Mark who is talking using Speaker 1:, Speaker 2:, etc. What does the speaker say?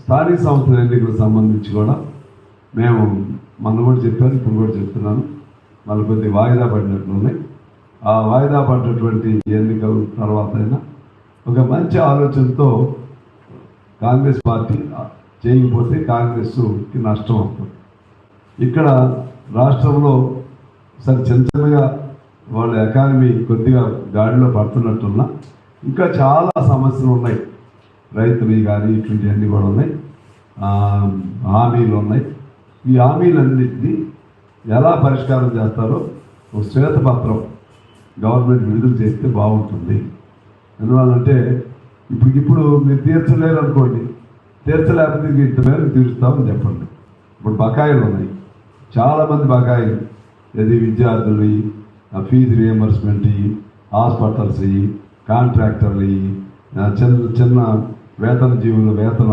Speaker 1: స్థానిక సంస్థల ఎన్నికలకు సంబంధించి కూడా మేము మొన్న కూడా చెప్పాను, ఇప్పుడు కూడా చెప్తున్నాను, మళ్ళీ కొద్దిగా వాయిదా పడినట్లున్నాయి. ఆ వాయిదా పడినటువంటి ఎన్నికల తర్వాత అయినా ఒక మంచి ఆలోచనతో కాంగ్రెస్ పార్టీ చేయకపోతే కాంగ్రెస్కి నష్టం అవుతుంది. ఇక్కడ రాష్ట్రంలో సరే చిన్నగా వాళ్ళ ఎకానమీ కొద్దిగా గాడిలో పడుతున్నట్టున్నా ఇంకా చాలా సమస్యలు ఉన్నాయి. రైతులు కానీ ఇటువంటివన్నీ కూడా ఉన్నాయి, హామీలు ఉన్నాయి. ఈ హామీలన్నింటినీ ఎలా పరిష్కారం చేస్తారో ఒక శ్వేతపత్రం గవర్నమెంట్ విడుదల చేస్తే బాగుంటుంది. ఎందువల్లంటే ఇప్పుడు మీరు తీర్చలేరు అనుకోండి, తీర్చలేకపోతే ఇంత మేరకు తీరుస్తామని చెప్పండి. ఇప్పుడు బకాయిలు ఉన్నాయి, చాలామంది బకాయిలు, ఏది విద్యార్థులు ఫీజు రియంబర్స్మెంట్, హాస్పిటల్స్, కాంట్రాక్టర్లు, చిన్న చిన్న వేతన జీవుల వేతన